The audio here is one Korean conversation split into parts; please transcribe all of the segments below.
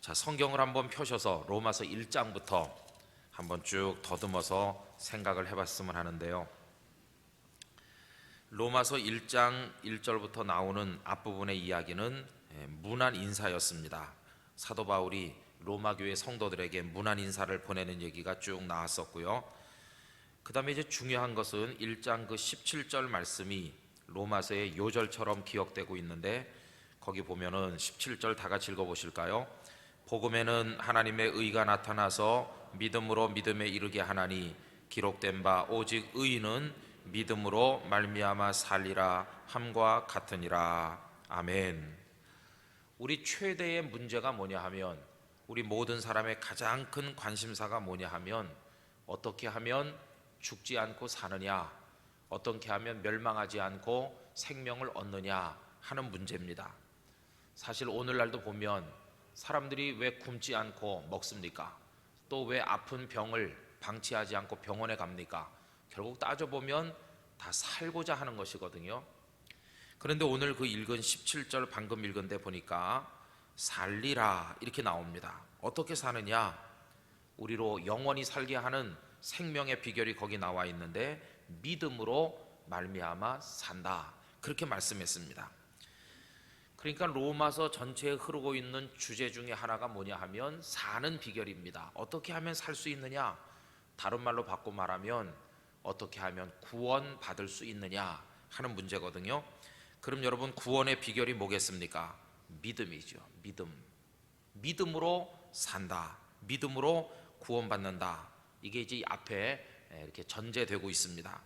자, 성경을 한번 펴셔서 로마서 1장부터 한번 쭉 더듬어서 생각을 해봤으면 하는데요. 로마서 1장 1절부터 나오는 앞부분의 이야기는 문안 인사였습니다. 사도 바울이 로마 교회 성도들에게 문안 인사를 보내는 얘기가 쭉 나왔었고요. 그 다음에 이제 중요한 것은 1장 그 17절 말씀이 로마서의 요절처럼 기억되고 있는데, 거기 보면은 17절 다 같이 읽어보실까요? 복음에는 하나님의 의가 나타나서 믿음으로 믿음에 이르게 하나니 기록된 바 오직 의인은 믿음으로 말미암아 살리라 함과 같으니라. 아멘. 우리 최대의 문제가 뭐냐 하면, 우리 모든 사람의 가장 큰 관심사가 뭐냐 하면, 어떻게 하면 죽지 않고 사느냐, 어떻게 하면 멸망하지 않고 생명을 얻느냐 하는 문제입니다. 사실 오늘날도 보면 사람들이 왜 굶지 않고 먹습니까? 또 왜 아픈 병을 방치하지 않고 병원에 갑니까? 결국 따져보면 다 살고자 하는 것이거든요. 그런데 오늘 그 읽은 17절 방금 읽은 데 보니까 살리라 이렇게 나옵니다. 어떻게 사느냐? 우리로 영원히 살게 하는 생명의 비결이 거기 나와 있는데, 믿음으로 말미암아 산다 그렇게 말씀했습니다. 그러니까 로마서 전체에 흐르고 있는 주제 중에 하나가 뭐냐 하면 사는 비결입니다. 어떻게 하면 살 수 있느냐? 다른 말로 바꿔 말하면 어떻게 하면 구원 받을 수 있느냐 하는 문제거든요. 그럼 여러분, 구원의 비결이 뭐겠습니까? 믿음이죠. 믿음으로 산다, 믿음으로 구원받는다. 이게 이제 앞에 이렇게 전제되고 있습니다.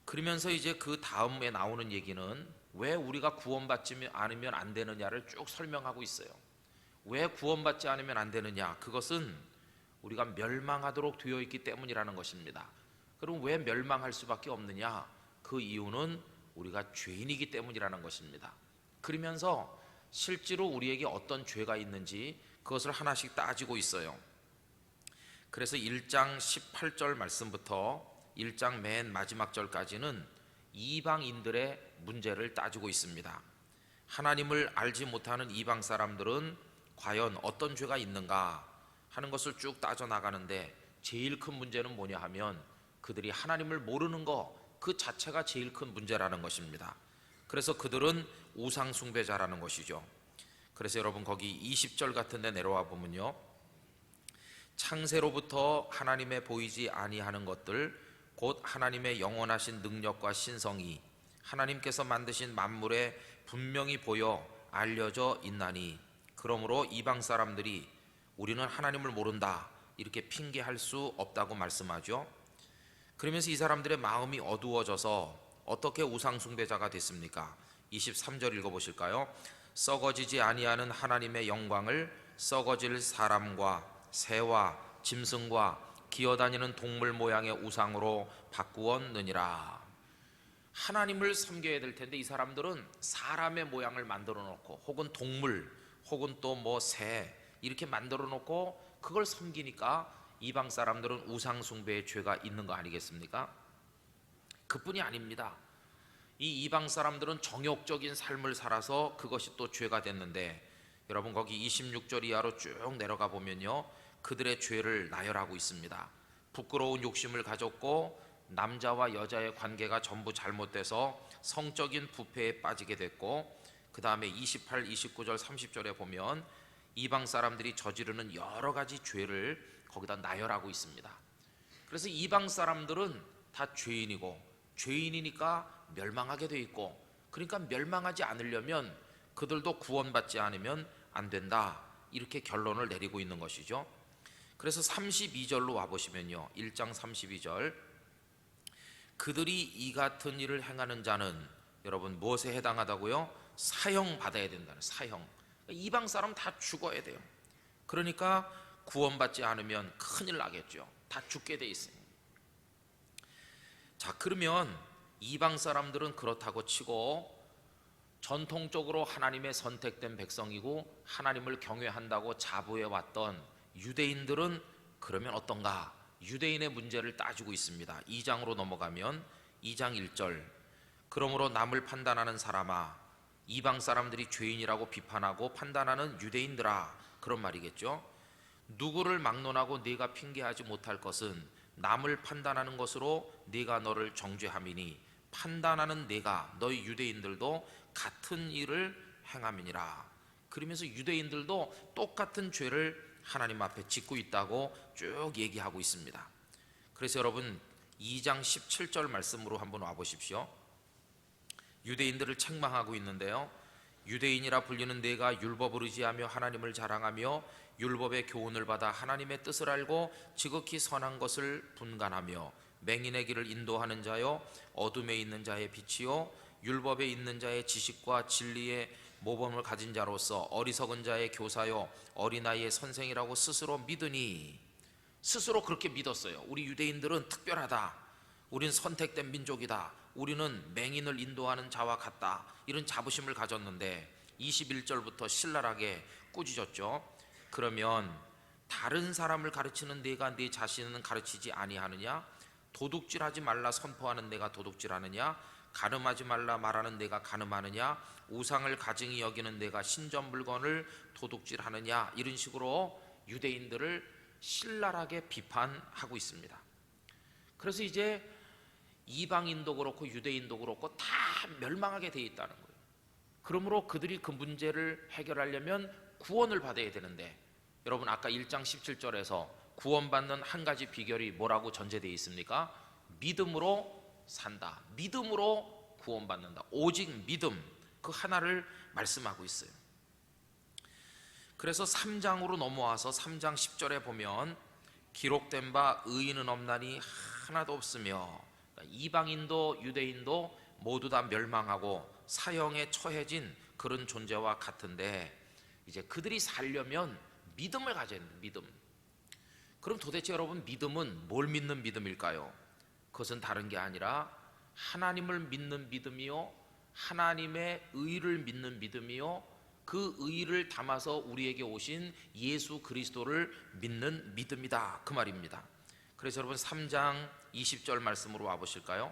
그러면서 이제 그 다음에 나오는 얘기는 왜 우리가 구원받지 않으면 안 되느냐를 쭉 설명하고 있어요. 왜 구원받지 않으면 안 되느냐? 그것은 우리가 멸망하도록 되어 있기 때문이라는 것입니다. 그럼 왜 멸망할 수밖에 없느냐? 그 이유는 우리가 죄인이기 때문이라는 것입니다. 그러면서 실제로 우리에게 어떤 죄가 있는지 그것을 하나씩 따지고 있어요. 그래서 1장 18절 말씀부터 1장 맨 마지막 절까지는 이방인들의 문제를 따지고 있습니다. 하나님을 알지 못하는 이방 사람들은 과연 어떤 죄가 있는가 하는 것을 쭉 따져나가는데, 제일 큰 문제는 뭐냐 하면 그들이 하나님을 모르는 것 그 자체가 제일 큰 문제라는 것입니다. 그래서 그들은 우상 숭배자라는 것이죠. 그래서 여러분, 거기 20절 같은 데 내려와 보면요, 창세로부터 하나님의 보이지 아니하는 것들 곧 하나님의 영원하신 능력과 신성이 하나님께서 만드신 만물에 분명히 보여 알려져 있나니, 그러므로 이방 사람들이 우리는 하나님을 모른다 이렇게 핑계할 수 없다고 말씀하죠. 그러면서 이 사람들의 마음이 어두워져서 어떻게 우상 숭배자가 됐습니까? 23절 읽어보실까요? 썩어지지 아니하는 하나님의 영광을 썩어질 사람과 새와 짐승과 기어다니는 동물 모양의 우상으로 바꾸었느니라. 하나님을 섬겨야 될 텐데 이 사람들은 사람의 모양을 만들어 놓고, 혹은 동물, 혹은 또 뭐 새 이렇게 만들어 놓고 그걸 섬기니까 이방 사람들은 우상 숭배의 죄가 있는 거 아니겠습니까? 그뿐이 아닙니다. 이 이방 사람들은 정욕적인 삶을 살아서 그것이 또 죄가 됐는데, 여러분 거기 26절 이하로 쭉 내려가 보면요, 그들의 죄를 나열하고 있습니다. 부끄러운 욕심을 가졌고 남자와 여자의 관계가 전부 잘못돼서 성적인 부패에 빠지게 됐고, 그 다음에 28, 29절, 30절에 보면 이방 사람들이 저지르는 여러 가지 죄를 거기다 나열하고 있습니다. 그래서 이방 사람들은 다 죄인이고, 죄인이니까 멸망하게 돼 있고, 그러니까 멸망하지 않으려면 그들도 구원받지 않으면 안 된다 이렇게 결론을 내리고 있는 것이죠. 그래서 32절로 와보시면요, 1장 32절, 그들이 이 같은 일을 행하는 자는 여러분 무엇에 해당하다고요? 사형 받아야 된다는, 사형. 이방 사람 다 죽어야 돼요. 그러니까 구원받지 않으면 큰일 나겠죠. 다 죽게 돼 있어요. 자, 그러면 이방 사람들은 그렇다고 치고 전통적으로 하나님의 선택된 백성이고 하나님을 경외한다고 자부해 왔던 유대인들은 그러면 어떤가? 유대인의 문제를 따지고 있습니다. 2장으로 넘어가면 2장 1절, 그러므로 남을 판단하는 사람아, 이방 사람들이 죄인이라고 비판하고 판단하는 유대인들아, 그런 말이겠죠. 누구를 막론하고 네가 핑계하지 못할 것은 남을 판단하는 것으로 네가 너를 정죄함이니 판단하는 네가 너희 유대인들도 같은 일을 행함이니라. 그러면서 유대인들도 똑같은 죄를 하나님 앞에 짓고 있다고 쭉 얘기하고 있습니다. 그래서 여러분 2장 17절 말씀으로 한번 와보십시오. 유대인들을 책망하고 있는데요, 유대인이라 불리는 네가 율법을 의지하며 하나님을 자랑하며 율법의 교훈을 받아 하나님의 뜻을 알고 지극히 선한 것을 분간하며 맹인의 길을 인도하는 자요 어둠에 있는 자의 빛이요 율법에 있는 자의 지식과 진리의 모범을 가진 자로서 어리석은 자의 교사요 어린아이의 선생이라고 스스로 믿으니, 스스로 그렇게 믿었어요. 우리 유대인들은 특별하다, 우린 선택된 민족이다, 우리는 맹인을 인도하는 자와 같다, 이런 자부심을 가졌는데 21절부터 신랄하게 꾸짖었죠. 그러면 다른 사람을 가르치는 네가 네 자신은 가르치지 아니하느냐? 도둑질하지 말라 선포하는 네가 도둑질하느냐? 간음하지 말라 말하는 네가 간음하느냐? 우상을 가증히 여기는 네가 신전 물건을 도둑질하느냐? 이런 식으로 유대인들을 신랄하게 비판하고 있습니다. 그래서 이제 이방인도 그렇고 유대인도 그렇고 다 멸망하게 돼 있다는 거예요. 그러므로 그들이 그 문제를 해결하려면 구원을 받아야 되는데, 여러분 아까 1장 17절에서 구원받는 한 가지 비결이 뭐라고 전제되어 있습니까? 믿음으로 산다, 믿음으로 구원받는다, 오직 믿음, 그 하나를 말씀하고 있어요. 그래서 3장으로 넘어와서 3장 10절에 보면 기록된 바 의인은 없나니 하나도 없으며, 이방인도 유대인도 모두 다 멸망하고 사형에 처해진 그런 존재와 같은데, 이제 그들이 살려면 믿음을 가져야 됩니다. 믿음. 그럼 도대체 여러분 믿음은 뭘 믿는 믿음일까요? 그것은 다른 게 아니라 하나님을 믿는 믿음이요 하나님의 의를 믿는 믿음이요 그 의를 담아서 우리에게 오신 예수 그리스도를 믿는 믿음이다, 그 말입니다. 그래서 여러분 3장 20절 말씀으로 와보실까요?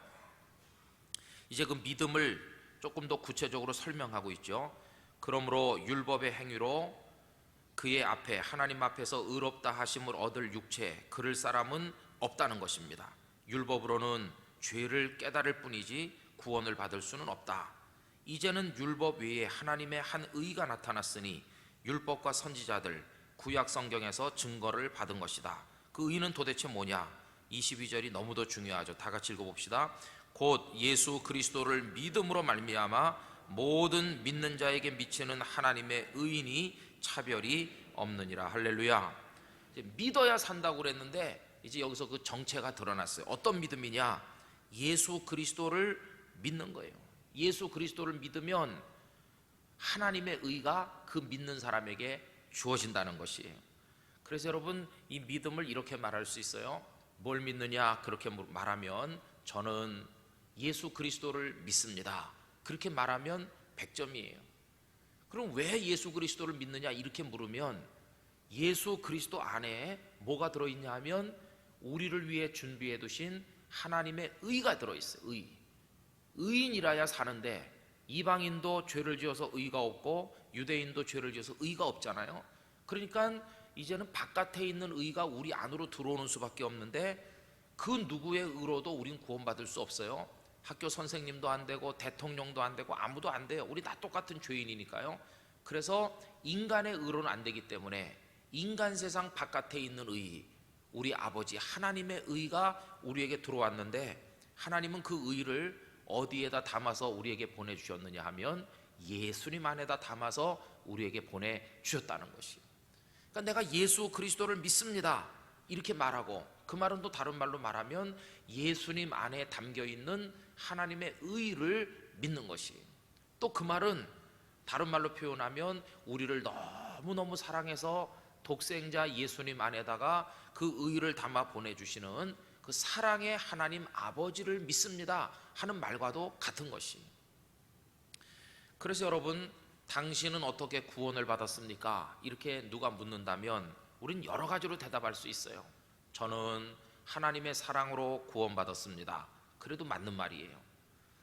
이제 그 믿음을 조금 더 구체적으로 설명하고 있죠. 그러므로 율법의 행위로 그의 앞에 하나님 앞에서 의롭다 하심을 얻을 육체 그럴 사람은 없다는 것입니다. 율법으로는 죄를 깨달을 뿐이지 구원을 받을 수는 없다. 이제는 율법 외에 하나님의 한 의가 나타났으니 율법과 선지자들 구약 성경에서 증거를 받은 것이다. 그 의는 도대체 뭐냐? 22절이 너무도 중요하죠. 다 같이 읽어봅시다. 곧 예수 그리스도를 믿음으로 말미암아 모든 믿는 자에게 미치는 하나님의 의인이 차별이 없느니라. 할렐루야. 이제 믿어야 산다고 그랬는데 이제 여기서 그 정체가 드러났어요. 어떤 믿음이냐? 예수 그리스도를 믿는 거예요. 예수 그리스도를 믿으면 하나님의 의가 그 믿는 사람에게 주어진다는 것이에요. 그래서 여러분 이 믿음을 이렇게 말할 수 있어요. 뭘 믿느냐? 그렇게 말하면 저는 예수 그리스도를 믿습니다, 그렇게 말하면 100점이에요. 그럼 왜 예수 그리스도를 믿느냐 이렇게 물으면 예수 그리스도 안에 뭐가 들어있냐 하면 우리를 위해 준비해 두신 하나님의 의가 들어있어요. 의인이라야 사는데 이방인도 죄를 지어서 의가 없고 유대인도 죄를 지어서 의가 없잖아요. 그러니까 이제는 바깥에 있는 의가 우리 안으로 들어오는 수밖에 없는데 그 누구의 의로도 우린 구원받을 수 없어요. 학교 선생님도 안 되고 대통령도 안 되고 아무도 안 돼요. 우리 다 똑같은 죄인이니까요. 그래서 인간의 의로는 안 되기 때문에 인간 세상 바깥에 있는 의, 우리 아버지 하나님의 의가 우리에게 들어왔는데 하나님은 그 의를 어디에다 담아서 우리에게 보내주셨느냐 하면 예수님 안에다 담아서 우리에게 보내주셨다는 것이에요. 그러니까 내가 예수 그리스도를 믿습니다 이렇게 말하고, 그 말은 또 다른 말로 말하면 예수님 안에 담겨있는 하나님의 의를 믿는 것이에요. 또 그 말은 다른 말로 표현하면 우리를 너무너무 사랑해서 독생자 예수님 안에다가 그 의를 담아 보내주시는 그 사랑의 하나님 아버지를 믿습니다 하는 말과도 같은 것이에요. 그래서 여러분 당신은 어떻게 구원을 받았습니까? 이렇게 누가 묻는다면 우린 여러 가지로 대답할 수 있어요. 저는 하나님의 사랑으로 구원받았습니다. 그래도 맞는 말이에요.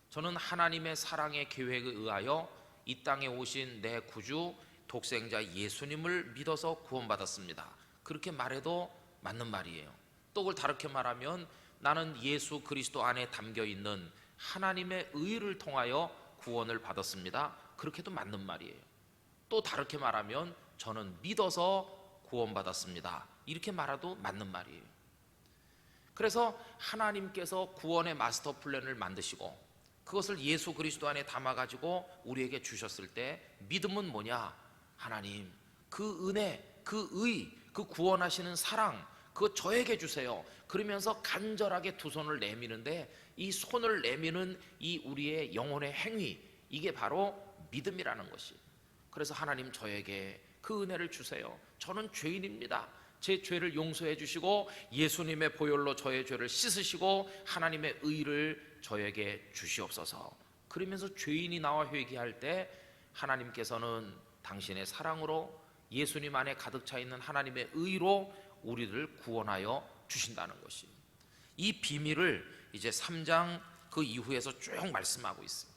저는 하나님의 사랑의 계획에 의하여 이 땅에 오신 내 구주 독생자 예수님을 믿어서 구원받았습니다. 그렇게 말해도 맞는 말이에요. 또 그걸 다르게 말하면 나는 예수 그리스도 안에 담겨 있는 하나님의 의를 통하여 구원을 받았습니다. 그렇게도 맞는 말이에요. 또 다르게 말하면 저는 믿어서 구원받았습니다. 이렇게 말해도 맞는 말이에요. 그래서 하나님께서 구원의 마스터 플랜을 만드시고 그것을 예수 그리스도 안에 담아가지고 우리에게 주셨을 때 믿음은 뭐냐? 하나님, 그 은혜, 그 의, 그 구원하시는 사랑, 그거 저에게 주세요. 그러면서 간절하게 두 손을 내미는데 이 손을 내미는 이 우리의 영혼의 행위, 이게 바로 믿음이라는 것이. 그래서 하나님 저에게 그 은혜를 주세요. 저는 죄인입니다. 제 죄를 용서해 주시고 예수님의 보혈로 저의 죄를 씻으시고 하나님의 의를 저에게 주시옵소서. 그러면서 죄인이 나와 회개할 때 하나님께서는 당신의 사랑으로 예수님 안에 가득 차 있는 하나님의 의로 우리를 구원하여 주신다는 것이. 이 비밀을 이제 3장 그 이후에서 쭉 말씀하고 있어요.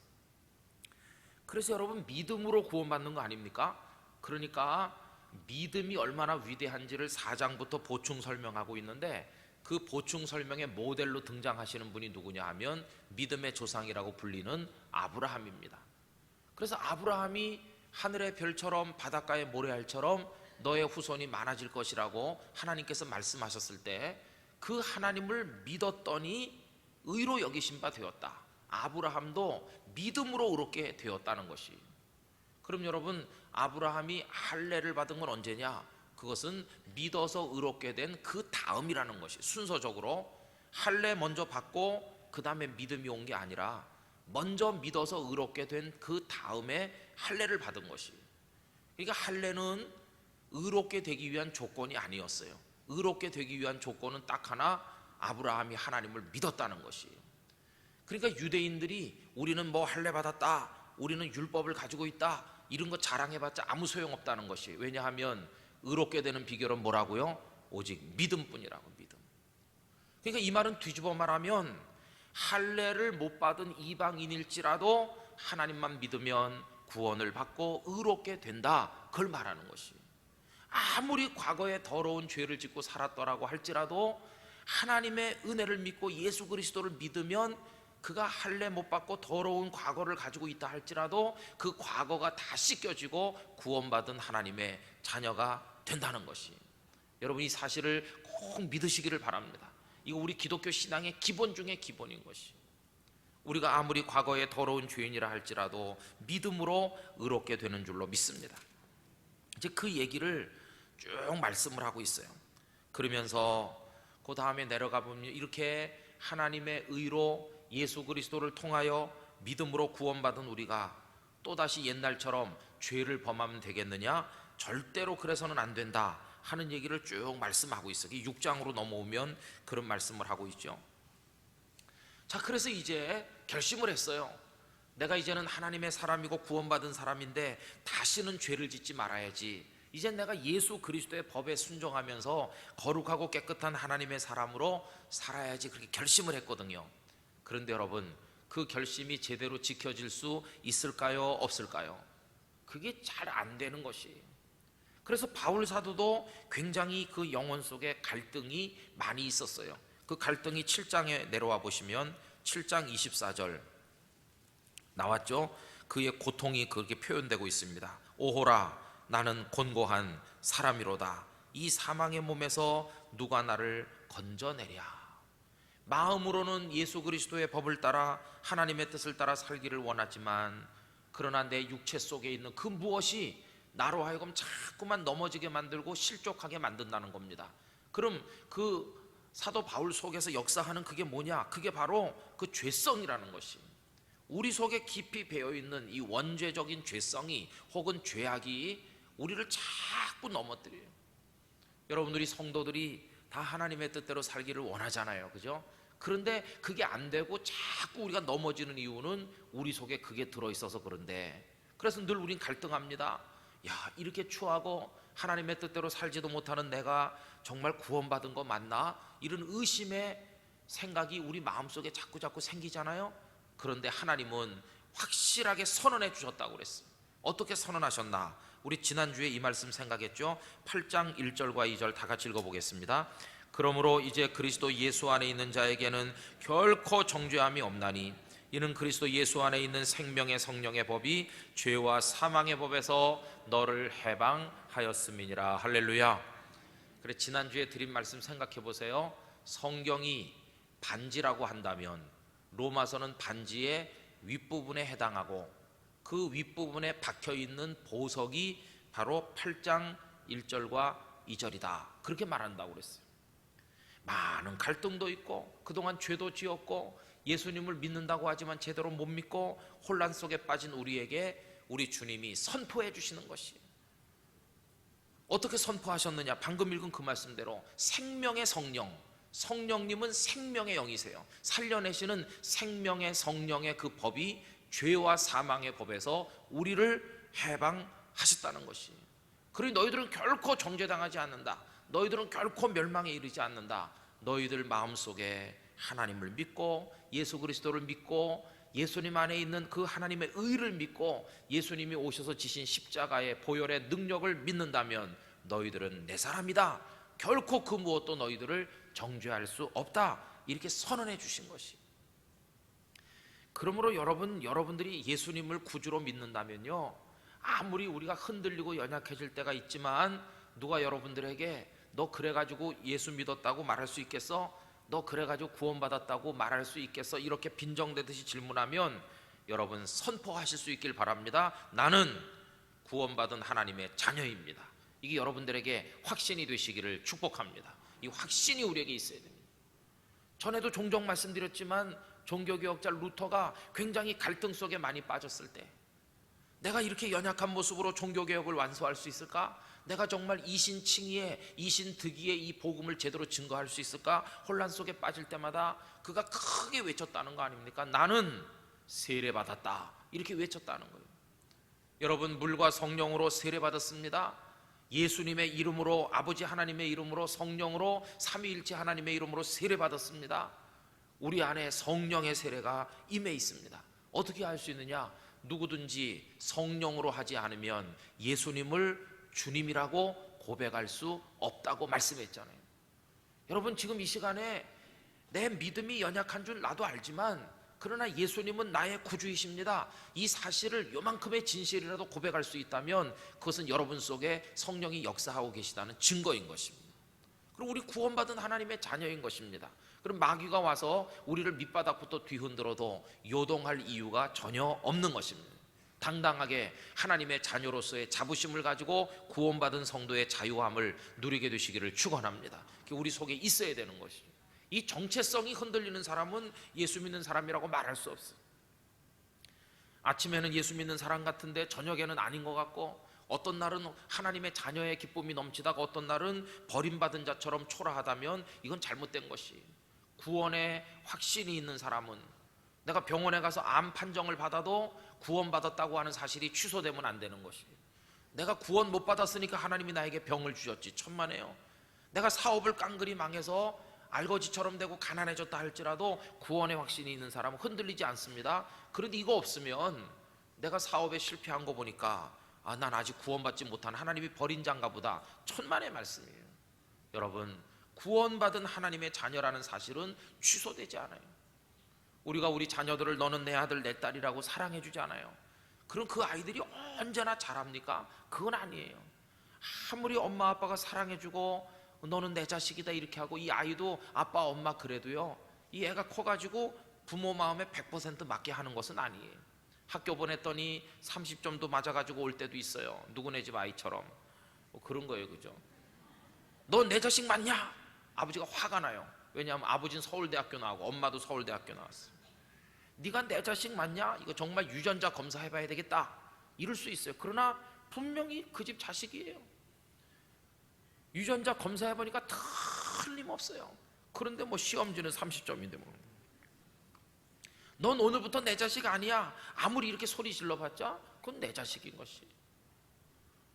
그래서 여러분, 믿음으로 구원받는 거 아닙니까? 그러니까 믿음이 얼마나 위대한지를 4장부터 보충 설명하고 있는데 그 보충 설명의 모델로 등장하시는 분이 누구냐 하면 믿음의 조상이라고 불리는 아브라함입니다. 그래서 아브라함이 하늘의 별처럼 바닷가의 모래알처럼 너의 후손이 많아질 것이라고 하나님께서 말씀하셨을 때 그 하나님을 믿었더니 의로 여기신 바 되었다. 아브라함도 믿음으로 의롭게 되었다는 것이. 그럼 여러분, 아브라함이 할례를 받은 건 언제냐? 그것은 믿어서 의롭게 된 그 다음이라는 것이. 순서적으로 할례 먼저 받고 그 다음에 믿음이 온 게 아니라 먼저 믿어서 의롭게 된 그 다음에 할례를 받은 것이. 그러니까 할례는 의롭게 되기 위한 조건이 아니었어요. 의롭게 되기 위한 조건은 딱 하나, 아브라함이 하나님을 믿었다는 것이. 그러니까 유대인들이 우리는 뭐 할례 받았다, 우리는 율법을 가지고 있다, 이런 거 자랑해봤자 아무 소용없다는 것이. 왜냐하면 의롭게 되는 비결은 뭐라고요? 오직 믿음뿐이라고. 믿음. 그러니까 이 말은 뒤집어 말하면 할례를 못 받은 이방인일지라도 하나님만 믿으면 구원을 받고 의롭게 된다, 그걸 말하는 것이. 아무리 과거에 더러운 죄를 짓고 살았더라고 할지라도 하나님의 은혜를 믿고 예수 그리스도를 믿으면 그가 할례 못 받고 더러운 과거를 가지고 있다 할지라도 그 과거가 다 씻겨지고 구원받은 하나님의 자녀가 된다는 것이. 여러분, 이 사실을 꼭 믿으시기를 바랍니다. 이거 우리 기독교 신앙의 기본 중에 기본인 것이. 우리가 아무리 과거에 더러운 죄인이라 할지라도 믿음으로 의롭게 되는 줄로 믿습니다. 이제 그 얘기를 쭉 말씀을 하고 있어요. 그러면서 그 다음에 내려가 보면 이렇게 하나님의 의로 예수 그리스도를 통하여 믿음으로 구원받은 우리가 또다시 옛날처럼 죄를 범하면 되겠느냐? 절대로 그래서는 안 된다 하는 얘기를 쭉 말씀하고 있어요. 6장으로 넘어오면 그런 말씀을 하고 있죠. 자, 그래서 이제 결심을 했어요. 내가 이제는 하나님의 사람이고 구원받은 사람인데 다시는 죄를 짓지 말아야지. 이제 내가 예수 그리스도의 법에 순종하면서 거룩하고 깨끗한 하나님의 사람으로 살아야지, 그렇게 결심을 했거든요. 그런데 여러분, 그 결심이 제대로 지켜질 수 있을까요? 없을까요? 그게 잘 안 되는 것이. 그래서 바울 사도도 굉장히 그 영혼 속에 갈등이 많이 있었어요. 그 갈등이 7장에 내려와 보시면 7장 24절 나왔죠. 그의 고통이 그렇게 표현되고 있습니다. 오호라, 나는 곤고한 사람이로다. 이 사망의 몸에서 누가 나를 건져내랴. 마음으로는 예수 그리스도의 법을 따라 하나님의 뜻을 따라 살기를 원하지만 그러나 내 육체 속에 있는 그 무엇이 나로 하여금 자꾸만 넘어지게 만들고 실족하게 만든다는 겁니다. 그럼 그 사도 바울 속에서 역사하는 그게 뭐냐? 그게 바로 그 죄성이라는 것이. 우리 속에 깊이 배어있는 이 원죄적인 죄성이 혹은 죄악이 우리를 자꾸 넘어뜨려요. 여러분들이 성도들이 다 하나님의 뜻대로 살기를 원하잖아요, 그죠? 그런데 그게 안 되고 자꾸 우리가 넘어지는 이유는 우리 속에 그게 들어있어서 그런데, 그래서 늘 우린 갈등합니다. 야, 이렇게 추하고 하나님의 뜻대로 살지도 못하는 내가 정말 구원받은 거 맞나? 이런 의심의 생각이 우리 마음속에 자꾸 생기잖아요. 그런데 하나님은 확실하게 선언해 주셨다고 그랬어요. 어떻게 선언하셨나? 우리 지난주에 이 말씀 생각했죠? 8장 1절과 2절 다 같이 읽어보겠습니다. 그러므로 이제 그리스도 예수 안에 있는 자에게는 결코 정죄함이 없나니 이는 그리스도 예수 안에 있는 생명의 성령의 법이 죄와 사망의 법에서 너를 해방하였음이니라. 할렐루야. 그래, 지난주에 드린 말씀 생각해 보세요. 성경이 반지라고 한다면 로마서는 반지의 윗부분에 해당하고 그 윗부분에 박혀있는 보석이 바로 8장 1절과 2절이다, 그렇게 말한다고 그랬어요. 많은 갈등도 있고 그동안 죄도 지었고 예수님을 믿는다고 하지만 제대로 못 믿고 혼란 속에 빠진 우리에게 우리 주님이 선포해 주시는 것이, 어떻게 선포하셨느냐? 방금 읽은 그 말씀대로 생명의 성령, 성령님은 생명의 영이세요. 살려내시는 생명의 성령의 그 법이 죄와 사망의 법에서 우리를 해방하셨다는 것이, 그러니 너희들은 결코 정죄당하지 않는다, 너희들은 결코 멸망에 이르지 않는다. 너희들 마음속에 하나님을 믿고 예수 그리스도를 믿고 예수님 안에 있는 그 하나님의 의를 믿고 예수님이 오셔서 지신 십자가의 보혈의 능력을 믿는다면 너희들은 내 사람이다, 결코 그 무엇도 너희들을 정죄할 수 없다, 이렇게 선언해 주신 것이. 그러므로 여러분들이 예수님을 구주로 믿는다면요, 아무리 우리가 흔들리고 연약해질 때가 있지만 누가 여러분들에게 너 그래가지고 예수 믿었다고 말할 수 있겠어? 너 그래가지고 구원받았다고 말할 수 있겠어? 이렇게 빈정대듯이 질문하면 여러분 선포하실 수 있길 바랍니다. 나는 구원받은 하나님의 자녀입니다. 이게 여러분들에게 확신이 되시기를 축복합니다. 이 확신이 우리에게 있어야 됩니다. 전에도 종종 말씀드렸지만 종교개혁자 루터가 굉장히 갈등 속에 많이 빠졌을 때, 내가 이렇게 연약한 모습으로 종교개혁을 완수할 수 있을까? 내가 정말 이신칭의의 이신득의의 이 복음을 제대로 증거할 수 있을까? 혼란 속에 빠질 때마다 그가 크게 외쳤다는 거 아닙니까? 나는 세례받았다, 이렇게 외쳤다는 거예요. 여러분, 물과 성령으로 세례받았습니다. 예수님의 이름으로, 아버지 하나님의 이름으로, 성령으로, 삼위일체 하나님의 이름으로 세례받았습니다. 우리 안에 성령의 세례가 임해 있습니다. 어떻게 할 수 있느냐? 누구든지 성령으로 하지 않으면 예수님을 주님이라고 고백할 수 없다고 말씀했잖아요. 여러분, 지금 이 시간에 내 믿음이 연약한 줄 나도 알지만 그러나 예수님은 나의 구주이십니다, 이 사실을 요만큼의 진실이라도 고백할 수 있다면 그것은 여러분 속에 성령이 역사하고 계시다는 증거인 것입니다. 그리고 우리 구원받은 하나님의 자녀인 것입니다. 그럼 마귀가 와서 우리를 밑바닥부터 뒤흔들어도 요동할 이유가 전혀 없는 것입니다. 당당하게 하나님의 자녀로서의 자부심을 가지고 구원받은 성도의 자유함을 누리게 되시기를 축원합니다. 우리 속에 있어야 되는 것이죠. 이 정체성이 흔들리는 사람은 예수 믿는 사람이라고 말할 수 없어요. 아침에는 예수 믿는 사람 같은데 저녁에는 아닌 것 같고, 어떤 날은 하나님의 자녀의 기쁨이 넘치다가 어떤 날은 버림받은 자처럼 초라하다면 이건 잘못된 것이, 구원의 확신이 있는 사람은 내가 병원에 가서 암 판정을 받아도 구원받았다고 하는 사실이 취소되면 안 되는 것입니다. 내가 구원 못 받았으니까 하나님이 나에게 병을 주셨지, 천만에요. 내가 사업을 깡그리 망해서 알거지처럼 되고 가난해졌다 할지라도 구원의 확신이 있는 사람은 흔들리지 않습니다. 그런데 이거 없으면 내가 사업에 실패한 거 보니까 난 아직 구원받지 못한 하나님이 버린 자인가 보다, 천만의 말씀이에요. 여러분, 구원받은 하나님의 자녀라는 사실은 취소되지 않아요. 우리가 우리 자녀들을 너는 내 아들 내 딸이라고 사랑해 주지 않아요. 그럼 그 아이들이 언제나 잘합니까? 그건 아니에요. 아무리 엄마 아빠가 사랑해 주고 너는 내 자식이다 이렇게 하고 이 아이도 아빠 엄마 그래도요, 이 애가 커가지고 부모 마음에 100% 맞게 하는 것은 아니에요. 학교 보냈더니 30점도 맞아가지고 올 때도 있어요. 누구네 집 아이처럼. 그런 거예요, 그죠? 너 내 자식 맞냐? 아버지가 화가 나요. 왜냐하면 아버지는 서울대학교 나오고 엄마도 서울대학교 나왔어요. 네가 내 자식 맞냐? 이거 정말 유전자 검사해봐야 되겠다, 이럴 수 있어요. 그러나 분명히 그 집 자식이에요. 유전자 검사해보니까 틀림없어요. 그런데 뭐 시험지는 30점인데 뭐. 넌 오늘부터 내 자식 아니야, 아무리 이렇게 소리 질러봤자 그건 내 자식인 것이.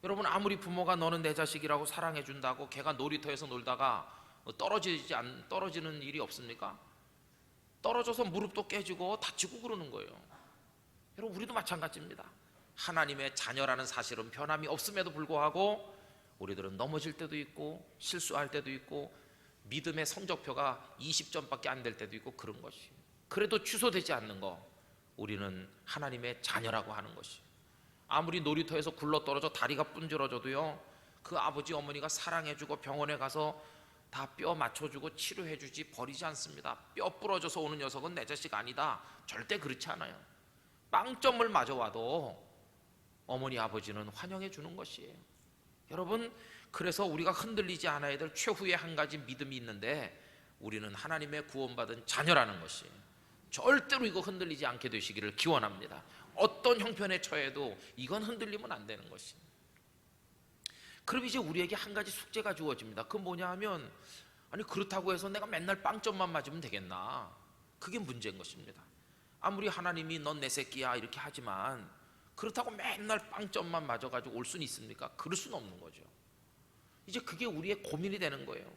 여러분, 아무리 부모가 너는 내 자식이라고 사랑해 준다고 걔가 놀이터에서 놀다가 떨어지는 일이 없습니까? 떨어져서 무릎도 깨지고 다치고 그러는 거예요. 여러분, 우리도 마찬가지입니다. 하나님의 자녀라는 사실은 변함이 없음에도 불구하고 우리들은 넘어질 때도 있고 실수할 때도 있고 믿음의 성적표가 20점밖에 안 될 때도 있고 그런 것이. 그래도 취소되지 않는 거, 우리는 하나님의 자녀라고 하는 것이. 아무리 놀이터에서 굴러떨어져 다리가 분질러져도요, 그 아버지 어머니가 사랑해주고 병원에 가서 다 뼈 맞춰주고 치료해주지 버리지 않습니다. 뼈 부러져서 오는 녀석은 내 자식 아니다, 절대 그렇지 않아요. 빵점을 맞아와도 어머니 아버지는 환영해 주는 것이에요. 여러분, 그래서 우리가 흔들리지 않아야 될 최후의 한 가지 믿음이 있는데, 우리는 하나님의 구원받은 자녀라는 것이에요. 절대로 이거 흔들리지 않게 되시기를 기원합니다. 어떤 형편에 처해도 이건 흔들리면 안 되는 것이에요. 그럼 이제 우리에게 한 가지 숙제가 주어집니다. 그건 뭐냐 하면, 아니 그렇다고 해서 내가 맨날 빵점만 맞으면 되겠나? 그게 문제인 것입니다. 아무리 하나님이 넌 내 새끼야 이렇게 하지만 그렇다고 맨날 빵점만 맞아가지고 올 수는 있습니까? 그럴 수는 없는 거죠. 이제 그게 우리의 고민이 되는 거예요.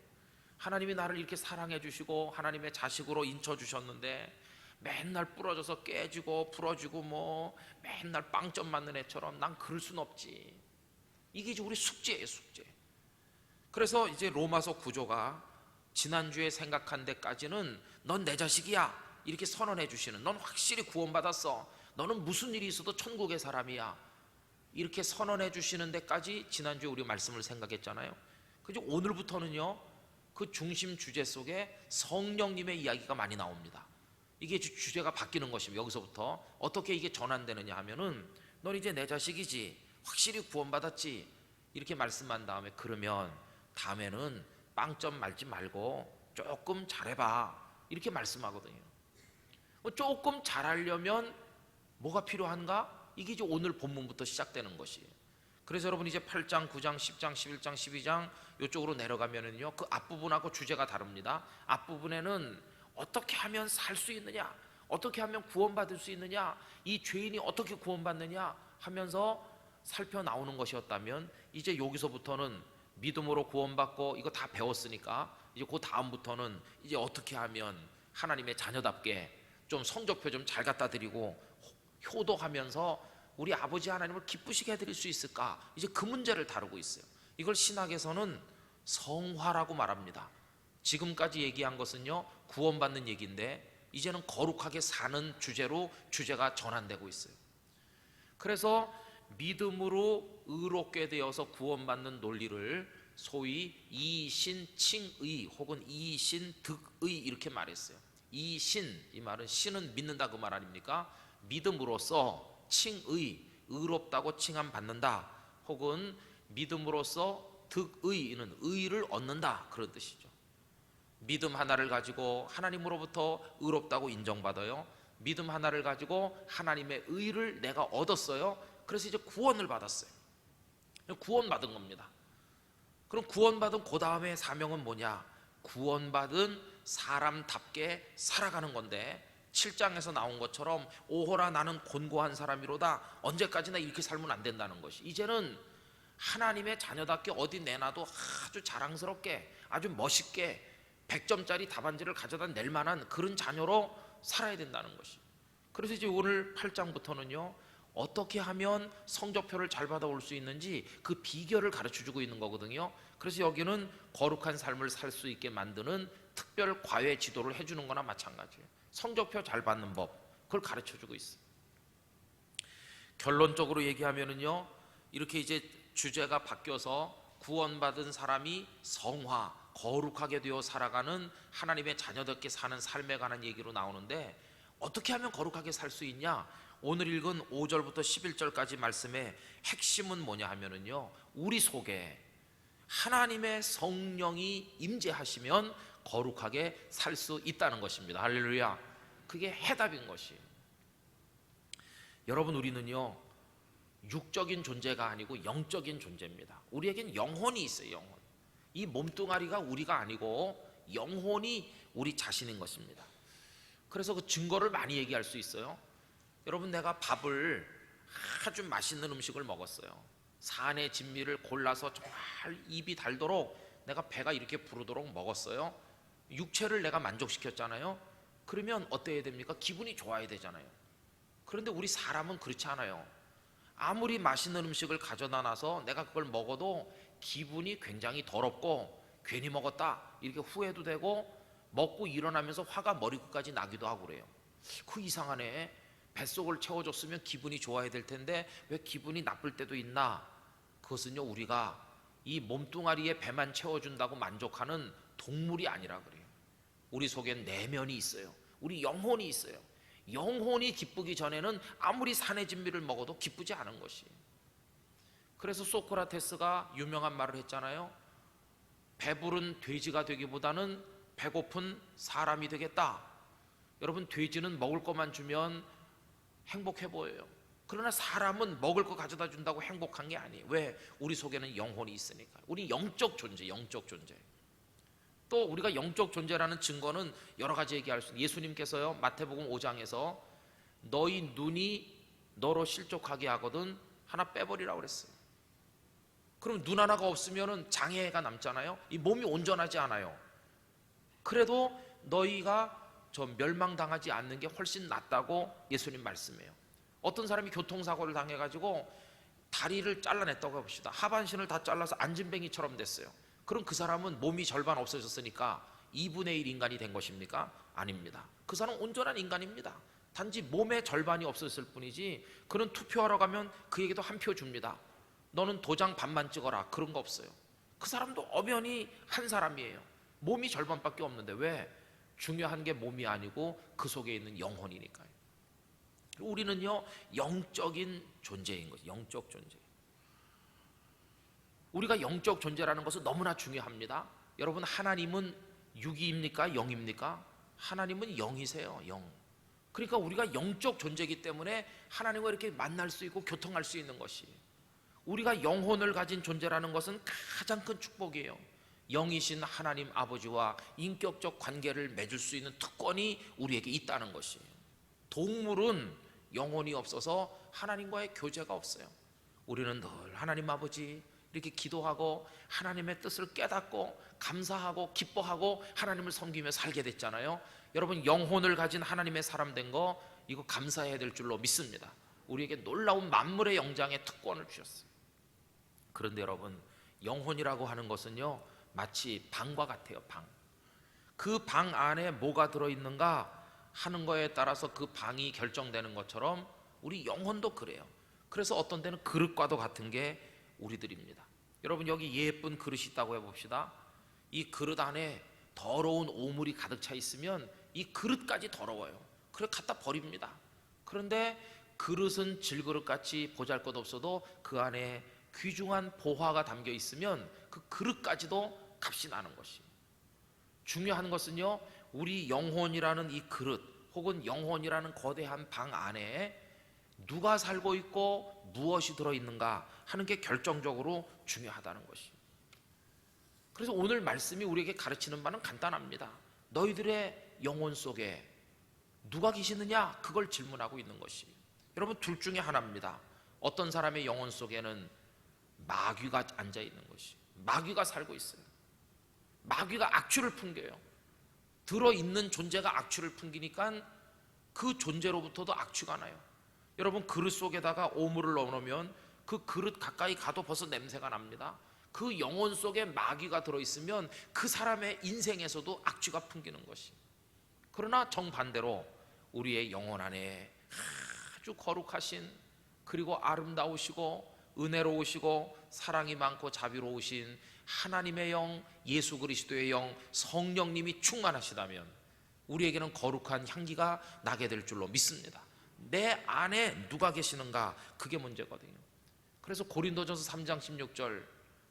하나님이 나를 이렇게 사랑해 주시고 하나님의 자식으로 인쳐 주셨는데 맨날 부러져서 깨지고 부러지고 뭐 맨날 빵점 맞는 애처럼 난 그럴 수는 없지. 이게 이제 우리 숙제예요, 숙제. 그래서 이제 로마서 구조가 지난주에 생각한 데까지는 넌 내 자식이야 이렇게 선언해 주시는, 넌 확실히 구원받았어, 너는 무슨 일이 있어도 천국의 사람이야 이렇게 선언해 주시는 데까지 지난주에 우리 말씀을 생각했잖아요. 그죠? 오늘부터는요, 그 중심 주제 속에 성령님의 이야기가 많이 나옵니다. 이게 주제가 바뀌는 것입니다. 여기서부터 어떻게 이게 전환되느냐 하면은, 넌 이제 내 자식이지, 확실히 구원받았지 이렇게 말씀한 다음에, 그러면 다음에는 빵점 말지 말고 조금 잘해봐 이렇게 말씀하거든요. 조금 잘하려면 뭐가 필요한가? 이게 이제 오늘 본문부터 시작되는 것이에요. 그래서 여러분 이제 8장, 9장, 10장, 11장, 12장 이쪽으로 내려가면은요, 그 앞부분하고 주제가 다릅니다. 앞부분에는 어떻게 하면 살 수 있느냐, 어떻게 하면 구원받을 수 있느냐, 이 죄인이 어떻게 구원받느냐 하면서 살펴 나오는 것이었다면, 이제 여기서부터는 믿음으로 구원받고 이거 다 배웠으니까 이제 그 다음부터는 이제 어떻게 하면 하나님의 자녀답게 좀 성적표 좀 잘 갖다 드리고 효도하면서 우리 아버지 하나님을 기쁘시게 해드릴 수 있을까, 이제 그 문제를 다루고 있어요. 이걸 신학에서는 성화라고 말합니다. 지금까지 얘기한 것은요, 구원받는 얘기인데 이제는 거룩하게 사는 주제로 주제가 전환되고 있어요. 그래서 믿음으로 의롭게 되어서 구원받는 논리를 소위 이신칭의 혹은 이신득의 이렇게 말했어요. 이신, 이 말은 신은 믿는다 그 말 아닙니까? 믿음으로써 칭의, 의롭다고 칭함 받는다, 혹은 믿음으로써 득의는 의를 얻는다, 그런 뜻이죠. 믿음 하나를 가지고 하나님으로부터 의롭다고 인정받아요. 믿음 하나를 가지고 하나님의 의를 내가 얻었어요. 그래서 이제 구원을 받았어요. 구원받은 겁니다. 그럼 구원받은 그 다음에 사명은 뭐냐? 구원받은 사람답게 살아가는 건데, 7장에서 나온 것처럼 오호라 나는 곤고한 사람이로다, 언제까지나 이렇게 살면 안 된다는 것이, 이제는 하나님의 자녀답게 어디 내놔도 아주 자랑스럽게 아주 멋있게 100점짜리 답안지를 가져다 낼 만한 그런 자녀로 살아야 된다는 것이. 그래서 이제 오늘 8장부터는요, 어떻게 하면 성적표를 잘 받아올 수 있는지 그 비결을 가르쳐주고 있는 거거든요. 그래서 여기는 거룩한 삶을 살 수 있게 만드는 특별 과외 지도를 해주는 거나 마찬가지예요. 성적표 잘 받는 법, 그걸 가르쳐주고 있어요. 결론적으로 얘기하면은요, 이렇게 이제 주제가 바뀌어서 구원받은 사람이 성화, 거룩하게 되어 살아가는 하나님의 자녀답게 사는 삶에 관한 얘기로 나오는데, 어떻게 하면 거룩하게 살 수 있냐? 오늘 읽은 5절부터 11절까지 말씀의 핵심은 뭐냐 하면은요, 우리 속에 하나님의 성령이 임재하시면 거룩하게 살 수 있다는 것입니다. 할렐루야. 그게 해답인 것이에요. 여러분, 우리는요, 육적인 존재가 아니고 영적인 존재입니다. 우리에겐 영혼이 있어요. 영혼. 이 몸뚱아리가 우리가 아니고 영혼이 우리 자신인 것입니다. 그래서 그 증거를 많이 얘기할 수 있어요. 여러분, 내가 밥을 아주 맛있는 음식을 먹었어요. 산의 진미를 골라서 정말 입이 달도록 내가 배가 이렇게 부르도록 먹었어요. 육체를 내가 만족시켰잖아요. 그러면 어때야 됩니까? 기분이 좋아야 되잖아요. 그런데 우리 사람은 그렇지 않아요. 아무리 맛있는 음식을 가져다 놔서 내가 그걸 먹어도 기분이 굉장히 더럽고 괜히 먹었다 이렇게 후회도 되고, 먹고 일어나면서 화가 머리끝까지 나기도 하고 그래요. 그 이상하네. 뱃속을 채워줬으면 기분이 좋아야 될 텐데 왜 기분이 나쁠 때도 있나? 그것은요, 우리가 이 몸뚱아리에 배만 채워준다고 만족하는 동물이 아니라 그래요. 우리 속엔 내면이 있어요. 우리 영혼이 있어요. 영혼이 기쁘기 전에는 아무리 산의 진미를 먹어도 기쁘지 않은 것이. 그래서 소크라테스가 유명한 말을 했잖아요. 배부른 돼지가 되기보다는 배고픈 사람이 되겠다. 여러분, 돼지는 먹을 것만 주면 행복해 보여요. 그러나 사람은 먹을 거 가져다 준다고 행복한 게 아니에요. 왜? 우리 속에는 영혼이 있으니까. 우리 영적 존재, 영적 존재. 또 우리가 영적 존재라는 증거는 여러 가지 얘기할 수 있어요. 예수님께서요, 마태복음 5장에서 너희 눈이 너로 실족하게 하거든 하나 빼버리라고 그랬어요. 그럼 눈 하나가 없으면 장애가 남잖아요. 이 몸이 온전하지 않아요. 그래도 너희가 저 멸망당하지 않는 게 훨씬 낫다고 예수님 말씀해요. 어떤 사람이 교통사고를 당해가지고 다리를 잘라냈다고 해봅시다. 하반신을 다 잘라서 안진뱅이처럼 됐어요. 그럼 그 사람은 몸이 절반 없어졌으니까 2분의 1 인간이 된 것입니까? 아닙니다. 그 사람은 온전한 인간입니다. 단지 몸의 절반이 없어졌을 뿐이지, 그는 투표하러 가면 그에게도 한 표 줍니다. 너는 도장 반만 찍어라, 그런 거 없어요. 그 사람도 엄연히 한 사람이에요. 몸이 절반밖에 없는데 왜? 중요한 게 몸이 아니고 그 속에 있는 영혼이니까요. 우리는요, 영적인 존재인 거죠. 영적 존재. 우리가 영적 존재라는 것은 너무나 중요합니다. 여러분, 하나님은 육이입니까? 영입니까? 하나님은 영이세요. 영. 그러니까 우리가 영적 존재이기 때문에 하나님과 이렇게 만날 수 있고 교통할 수 있는 것이, 우리가 영혼을 가진 존재라는 것은 가장 큰 축복이에요. 영이신 하나님 아버지와 인격적 관계를 맺을 수 있는 특권이 우리에게 있다는 것이에요. 동물은 영혼이 없어서 하나님과의 교제가 없어요. 우리는 늘 하나님 아버지 이렇게 기도하고 하나님의 뜻을 깨닫고 감사하고 기뻐하고 하나님을 섬기며 살게 됐잖아요. 여러분, 영혼을 가진 하나님의 사람 된 거, 이거 감사해야 될 줄로 믿습니다. 우리에게 놀라운 만물의 영장의 특권을 주셨어요. 그런데 여러분, 영혼이라고 하는 것은요, 마치 방과 같아요. 방. 그 방 안에 뭐가 들어있는가 하는 거에 따라서 그 방이 결정되는 것처럼 우리 영혼도 그래요. 그래서 어떤 때는 그릇과도 같은 게 우리들입니다. 여러분, 여기 예쁜 그릇이 있다고 해봅시다. 이 그릇 안에 더러운 오물이 가득 차 있으면 이 그릇까지 더러워요. 그래 갖다 버립니다. 그런데 그릇은 질그릇같이 보잘것없어도 그 안에 귀중한 보화가 담겨 있으면 그 그릇까지도 값이 나는 것이. 중요한 것은요, 우리 영혼이라는 이 그릇 혹은 영혼이라는 거대한 방 안에 누가 살고 있고 무엇이 들어있는가 하는 게 결정적으로 중요하다는 것이. 그래서 오늘 말씀이 우리에게 가르치는 바는 간단합니다. 너희들의 영혼 속에 누가 계시느냐, 그걸 질문하고 있는 것이. 여러분, 둘 중에 하나입니다. 어떤 사람의 영혼 속에는 마귀가 앉아 있는 것이, 마귀가 살고 있어요. 마귀가 악취를 풍겨요. 들어있는 존재가 악취를 풍기니까 그 존재로부터도 악취가 나요. 여러분, 그릇 속에다가 오물을 넣어놓으면 그 그릇 가까이 가도 벌써 냄새가 납니다. 그 영혼 속에 마귀가 들어있으면 그 사람의 인생에서도 악취가 풍기는 것이. 그러나 정반대로 우리의 영혼 안에 아주 거룩하신, 그리고 아름다우시고 은혜로우시고 사랑이 많고 자비로우신 하나님의 영, 예수 그리스도의 영, 성령님이 충만하시다면 우리에게는 거룩한 향기가 나게 될 줄로 믿습니다. 내 안에 누가 계시는가, 그게 문제거든요. 그래서 고린도전서 3장 16절,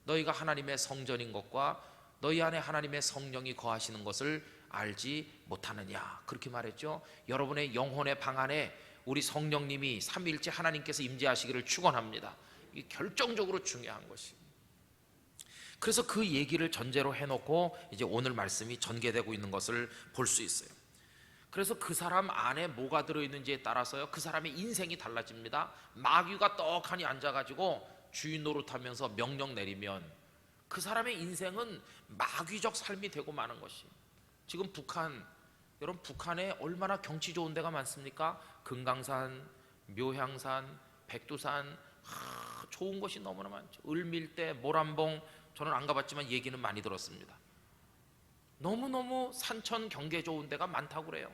너희가 하나님의 성전인 것과 너희 안에 하나님의 성령이 거하시는 것을 알지 못하느냐, 그렇게 말했죠. 여러분의 영혼의 방 안에 우리 성령님이 삼위일체 하나님께서 임재하시기를 축원합니다. 이게 결정적으로 중요한 것이. 그래서 그 얘기를 전제로 해놓고 이제 오늘 말씀이 전개되고 있는 것을 볼 수 있어요. 그래서 그 사람 안에 뭐가 들어있는지에 따라서요, 그 사람의 인생이 달라집니다. 마귀가 떡하니 앉아가지고 주인 노릇하면서 명령 내리면 그 사람의 인생은 마귀적 삶이 되고 마는 것이. 지금 북한, 여러분, 북한에 얼마나 경치 좋은 데가 많습니까? 금강산, 묘향산, 백두산, 좋은 것이 너무나 많죠. 을밀대, 모란봉, 저는 안 가봤지만 얘기는 많이 들었습니다. 너무너무 산천 경계 좋은 데가 많다고 그래요.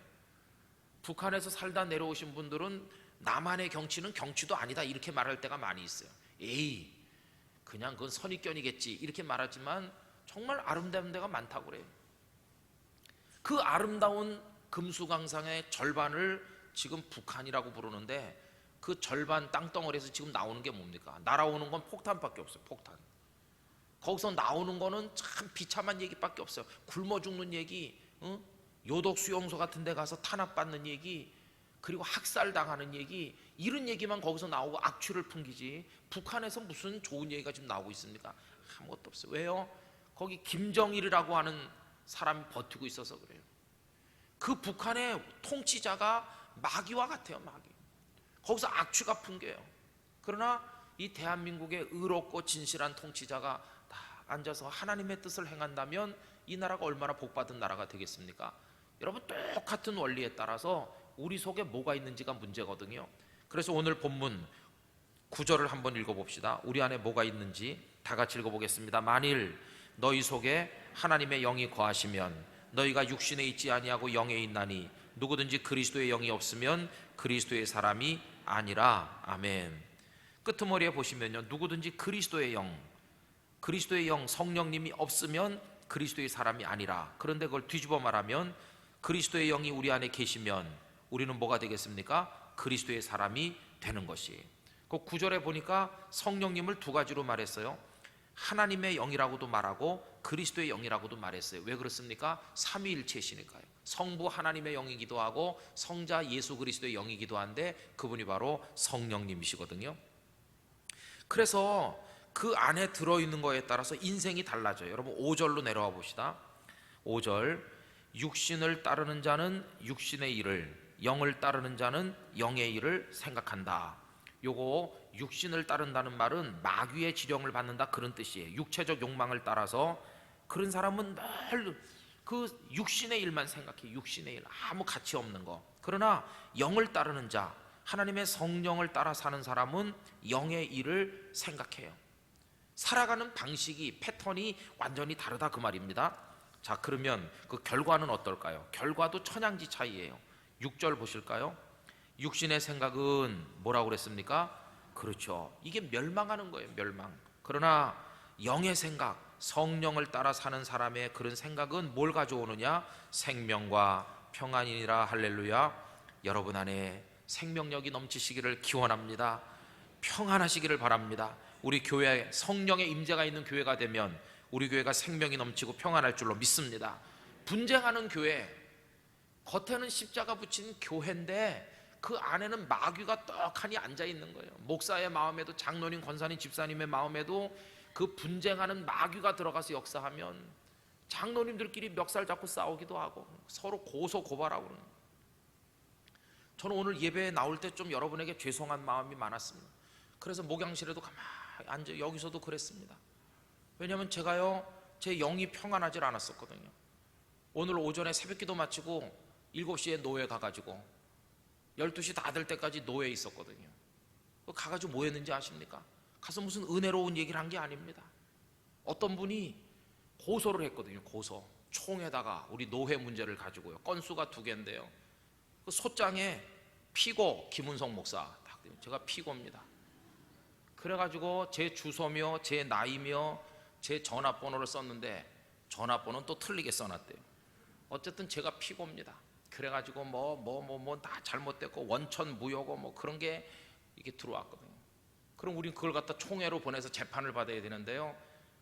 북한에서 살다 내려오신 분들은 남한의 경치는 경치도 아니다 이렇게 말할 때가 많이 있어요. 에이, 그냥 그건 선입견이겠지 이렇게 말하지만 정말 아름다운 데가 많다고 그래요. 그 아름다운 금수강산의 절반을 지금 북한이라고 부르는데, 그 절반 땅덩어리에서 지금 나오는 게 뭡니까? 날아오는 건 폭탄밖에 없어요. 폭탄. 거기서 나오는 거는 참 비참한 얘기밖에 없어요. 굶어 죽는 얘기, 요독 수용소 같은 데 가서 탄압받는 얘기, 그리고 학살당하는 얘기, 이런 얘기만 거기서 나오고 악취를 풍기지 북한에서 무슨 좋은 얘기가 지금 나오고 있습니까? 아무것도 없어요. 왜요? 거기 김정일이라고 하는 사람이 버티고 있어서 그래요. 그 북한의 통치자가 마귀와 같아요. 마귀. 거기서 악취가 풍겨요. 그러나 이 대한민국의 의롭고 진실한 통치자가 다 앉아서 하나님의 뜻을 행한다면 이 나라가 얼마나 복받은 나라가 되겠습니까? 여러분, 똑같은 원리에 따라서 우리 속에 뭐가 있는지가 문제거든요. 그래서 오늘 본문 9절을 한번 읽어봅시다. 우리 안에 뭐가 있는지 다 같이 읽어보겠습니다. 만일 너희 속에 하나님의 영이 거하시면 너희가 육신에 있지 아니하고 영에 있나니 누구든지 그리스도의 영이 없으면 그리스도의 사람이 아니라. 아멘. 끄트머리에 보시면요, 누구든지 그리스도의 영, 성령님이 없으면 그리스도의 사람이 아니라. 그런데 그걸 뒤집어 말하면 그리스도의 영이 우리 안에 계시면 우리는 뭐가 되겠습니까? 그리스도의 사람이 되는 것이. 그 9절에 보니까 성령님을 두 가지로 말했어요. 하나님의 영이라고도 말하고 그리스도의 영이라고도 말했어요. 왜 그렇습니까? 삼위일체시니까요. 성부 하나님의 영이기도 하고 성자 예수 그리스도의 영이기도 한데 그분이 바로 성령님이시거든요. 그래서 그 안에 들어있는 거에 따라서 인생이 달라져요. 여러분 5절로 내려와 봅시다. 5절, 육신을 따르는 자는 육신의 일을, 영을 따르는 자는 영의 일을 생각한다. 요거 육신을 따른다는 말은 마귀의 지령을 받는다 그런 뜻이에요. 육체적 욕망을 따라서 그런 사람은 늘 그 육신의 일만 생각해. 육신의 일, 아무 가치 없는 거. 그러나 영을 따르는 자, 하나님의 성령을 따라 사는 사람은 영의 일을 생각해요. 살아가는 방식이, 패턴이 완전히 다르다 그 말입니다. 자, 그러면 그 결과는 어떨까요? 결과도 천양지 차이예요. 6절 보실까요? 육신의 생각은 뭐라고 그랬습니까? 그렇죠, 이게 멸망하는 거예요. 멸망. 그러나 영의 생각, 성령을 따라 사는 사람의 그런 생각은 뭘 가져오느냐? 생명과 평안이니라. 할렐루야. 여러분 안에 생명력이 넘치시기를 기원합니다. 평안하시기를 바랍니다. 우리 교회에 성령의 임재가 있는 교회가 되면 우리 교회가 생명이 넘치고 평안할 줄로 믿습니다. 분쟁하는 교회, 겉에는 십자가 붙인 교회인데 그 안에는 마귀가 떡하니 앉아 있는 거예요. 목사의 마음에도, 장로님, 권사님, 집사님의 마음에도 그 분쟁하는 마귀가 들어가서 역사하면 장로님들끼리 멱살 잡고 싸우기도 하고 서로 고소 고발하고 그러는 거예요. 저는 오늘 예배에 나올 때 좀 여러분에게 죄송한 마음이 많았습니다. 그래서 목양실에도 가만히 앉아, 여기서도 그랬습니다. 왜냐하면 제가요, 제 영이 평안하지 않았었거든요. 오늘 오전에 새벽기도 마치고 7시에 노회 가가지고 12시 다 될 때까지 노회에 있었거든요. 가가지고 뭐 했는지 아십니까? 가서 무슨 은혜로운 얘기를 한 게 아닙니다. 어떤 분이 고소를 했거든요. 고소. 총에다가 우리 노회 문제를 가지고요. 건수가 2개인데요. 그 소장에 피고 김은성 목사, 제가 피고입니다. 그래가지고 제 주소며 제 나이며 제 전화번호를 썼는데 전화번호는 또 틀리게 써놨대요. 어쨌든 제가 피고입니다. 그래가지고 뭐 다 잘못됐고 원천 무효고 뭐 그런 게 이게 들어왔거든요. 그럼 우린 그걸 갖다 총회로 보내서 재판을 받아야 되는데요.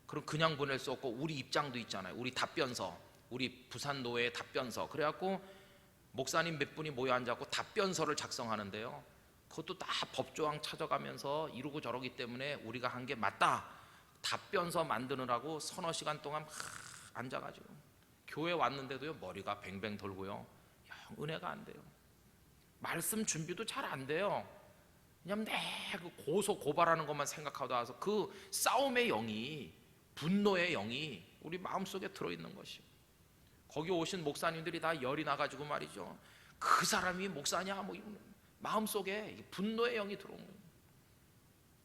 그럼 그냥 보낼 수 없고 우리 입장도 있잖아요. 우리 답변서, 우리 부산노회의 답변서. 그래갖고 목사님 몇 분이 모여 앉아갖고 답변서를 작성하는데요. 그것도 다 법조항 찾아가면서 이러고 저러기 때문에 우리가 한 게 맞다. 답변서 만드느라고 서너 시간 동안 막 앉아가지고 교회 왔는데도요, 머리가 뱅뱅 돌고요, 영 은혜가 안 돼요. 말씀 준비도 잘 안 돼요. 그냥 그 고소 고발하는 것만 생각하다 와서 그 싸움의 영이, 분노의 영이 우리 마음속에 들어있는 것이요. 거기 오신 목사님들이 다 열이 나가지고 말이죠, 그 사람이 목사냐 뭐 마음속에 분노의 영이 들어온 거예요.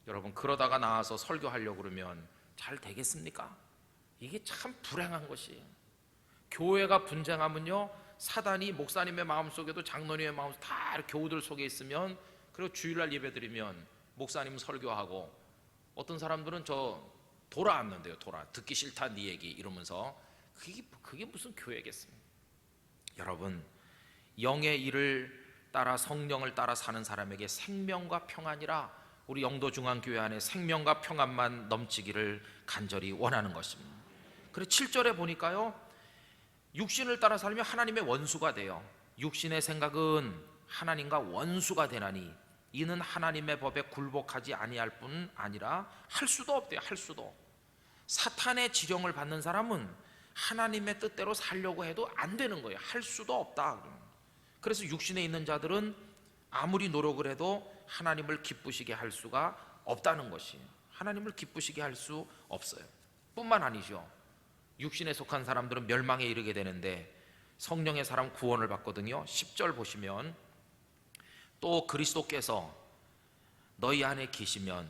여러분, 그러다가 나와서 설교하려고 그러면 잘 되겠습니까? 이게 참 불행한 것이에요. 교회가 분쟁하면요, 사단이 목사님의 마음속에도 장로님의 마음속에도 다 이렇게 교우들 속에 있으면, 그리고 주일날 예배드리면 목사님 설교하고 어떤 사람들은 저 돌아왔는데요, 듣기 싫다 네 얘기 이러면서, 그게 무슨 교회겠습니까? 여러분, 영의 일을 따라 성령을 따라 사는 사람에게 생명과 평안이라, 우리 영도중앙교회 안에 생명과 평안만 넘치기를 간절히 원하는 것입니다. 그래서 7절에 보니까요, 육신을 따라 살면 하나님의 원수가 돼요. 육신의 생각은 하나님과 원수가 되나니 이는 하나님의 법에 굴복하지 아니할 뿐 아니라 할 수도 없대요. 할 수도. 사탄의 지령을 받는 사람은 하나님의 뜻대로 살려고 해도 안 되는 거예요. 할 수도 없다. 그래서 육신에 있는 자들은 아무리 노력을 해도 하나님을 기쁘시게 할 수가 없다는 것이에요. 하나님을 기쁘시게 할 수 없어요. 뿐만 아니죠, 육신에 속한 사람들은 멸망에 이르게 되는데 성령의 사람 구원을 받거든요. 10절 보시면, 또 그리스도께서 너희 안에 계시면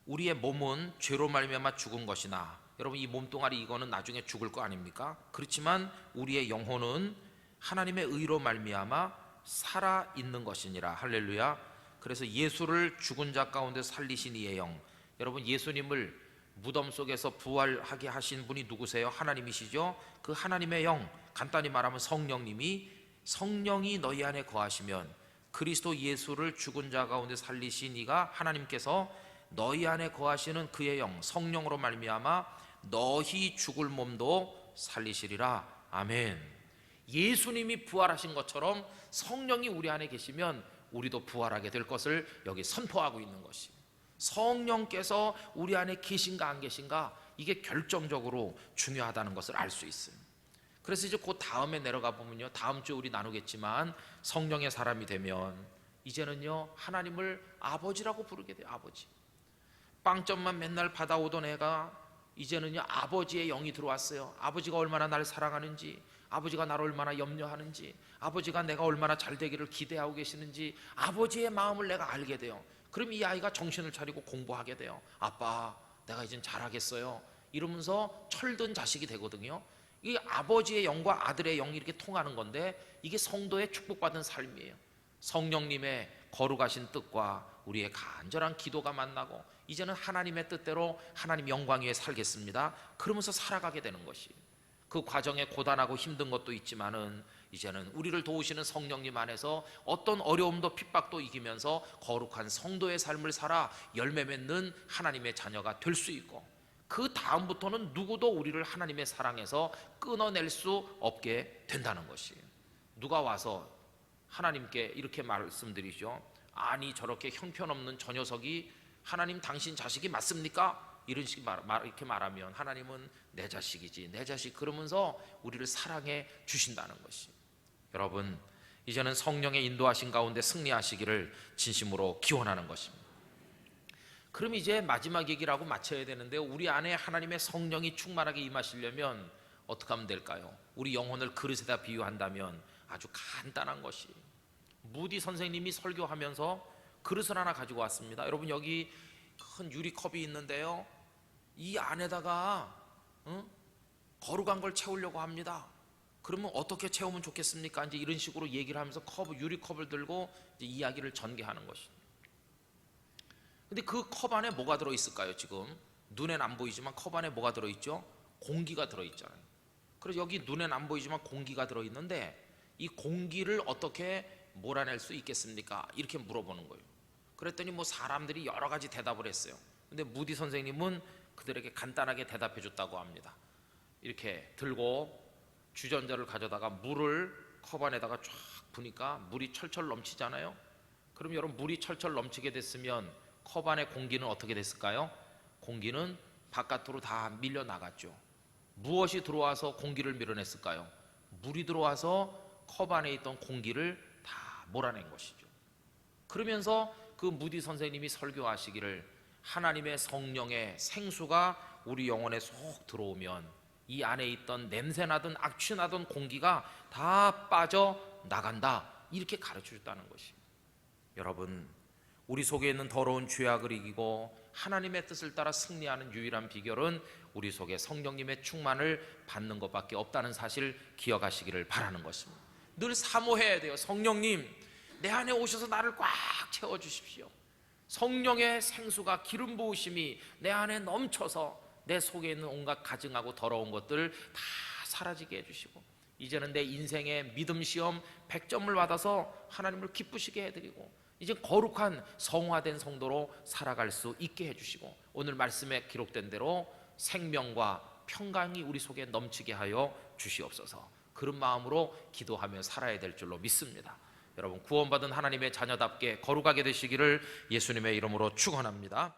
우리의 몸은 죄로 말미암아 죽은 것이나, 여러분 이 몸뚱아리 이거는 나중에 죽을 거 아닙니까? 그렇지만 우리의 영혼은 하나님의 의로 말미암아 살아 있는 것이니라. 할렐루야. 그래서 예수를 죽은 자 가운데 살리신 이의 영, 여러분 예수님을 무덤 속에서 부활하게 하신 분이 누구세요? 하나님이시죠. 그 하나님의 영, 간단히 말하면 성령이 너희 안에 거하시면, 그리스도 예수를 죽은 자 가운데 살리신 이가 하나님께서 너희 안에 거하시는 그의 영, 성령으로 말미암아 너희 죽을 몸도 살리시리라. 아멘. 예수님이 부활하신 것처럼 성령이 우리 안에 계시면 우리도 부활하게 될 것을 여기 선포하고 있는 것입니다. 성령께서 우리 안에 계신가 안 계신가, 이게 결정적으로 중요하다는 것을 알 수 있어요. 그래서 이제 그 다음에 내려가 보면요, 다음 주에 우리 나누겠지만, 성령의 사람이 되면 이제는요 하나님을 아버지라고 부르게 돼요. 아버지. 빵점만 맨날 받아오던 애가 이제는요 아버지의 영이 들어왔어요. 아버지가 얼마나 날 사랑하는지, 아버지가 나를 얼마나 염려하는지, 아버지가 내가 얼마나 잘 되기를 기대하고 계시는지, 아버지의 마음을 내가 알게 돼요. 그럼 이 아이가 정신을 차리고 공부하게 돼요. 아빠, 내가 이젠 잘하겠어요 이러면서 철든 자식이 되거든요. 이 아버지의 영과 아들의 영이 이렇게 통하는 건데, 이게 성도의 축복받은 삶이에요. 성령님의 거룩하신 뜻과 우리의 간절한 기도가 만나고, 이제는 하나님의 뜻대로 하나님 영광 위에 살겠습니다 그러면서 살아가게 되는 것이, 그 과정에 고단하고 힘든 것도 있지만은 이제는 우리를 도우시는 성령님 안에서 어떤 어려움도 핍박도 이기면서 거룩한 성도의 삶을 살아 열매 맺는 하나님의 자녀가 될 수 있고, 그 다음부터는 누구도 우리를 하나님의 사랑에서 끊어낼 수 없게 된다는 것이에요. 누가 와서 하나님께 이렇게 말씀드리죠. 아니 저렇게 형편없는 저 녀석이 하나님 당신 자식이 맞습니까? 이런 식으로 이렇게 말하면 하나님은 내 자식이지, 내 자식, 그러면서 우리를 사랑해 주신다는 것이. 여러분, 이제는 성령의 인도하신 가운데 승리하시기를 진심으로 기원하는 것입니다. 그럼 이제 마지막 얘기를 하고 마쳐야 되는데요, 우리 안에 하나님의 성령이 충만하게 임하시려면 어떻게 하면 될까요? 우리 영혼을 그릇에다 비유한다면 아주 간단한 것이, 무디 선생님이 설교하면서 그릇을 하나 가지고 왔습니다. 여러분, 여기 큰 유리컵이 있는데요, 이 안에다가 거룩한 걸 채우려고 합니다. 그러면 어떻게 채우면 좋겠습니까? 이제 이런 식으로 얘기를 하면서 유리컵을 들고 이제 이야기를 전개하는 것입니다. 근데 그 컵 안에 뭐가 들어있을까요? 지금 눈엔 안 보이지만 컵 안에 뭐가 들어있죠? 공기가 들어있잖아요. 그래서 여기 눈엔 안 보이지만 공기가 들어있는데, 이 공기를 어떻게 몰아낼 수 있겠습니까? 이렇게 물어보는 거예요. 그랬더니 뭐 사람들이 여러 가지 대답을 했어요. 근데 무디 선생님은 그들에게 간단하게 대답해 줬다고 합니다. 이렇게 들고 주전자를 가져다가 물을 컵 안에다가 쫙 부니까 물이 철철 넘치잖아요. 그럼 여러분, 물이 철철 넘치게 됐으면 컵 안의 공기는 어떻게 됐을까요? 공기는 바깥으로 다 밀려 나갔죠. 무엇이 들어와서 공기를 밀어냈을까요? 물이 들어와서 컵 안에 있던 공기를 다 몰아낸 것이죠. 그러면서 그 무디 선생님이 설교하시기를, 하나님의 성령의 생수가 우리 영혼에 쏙 들어오면 이 안에 있던 냄새나던 악취나던 공기가 다 빠져 나간다, 이렇게 가르쳐 줬다는 것입니다. 여러분, 우리 속에 있는 더러운 죄악을 이기고 하나님의 뜻을 따라 승리하는 유일한 비결은 우리 속에 성령님의 충만을 받는 것밖에 없다는 사실 기억하시기를 바라는 것입니다. 늘 사모해야 돼요. 성령님, 내 안에 오셔서 나를 꽉 채워주십시오. 성령의 생수가 기름 부으심이 내 안에 넘쳐서 내 속에 있는 온갖 가증하고 더러운 것들 다 사라지게 해주시고, 이제는 내 인생의 믿음 시험 100점을 받아서 하나님을 기쁘시게 해드리고, 이제 거룩한 성화된 성도로 살아갈 수 있게 해주시고, 오늘 말씀에 기록된 대로 생명과 평강이 우리 속에 넘치게 하여 주시옵소서. 그런 마음으로 기도하며 살아야 될 줄로 믿습니다. 여러분, 구원받은 하나님의 자녀답게 거룩하게 되시기를 예수님의 이름으로 축원합니다.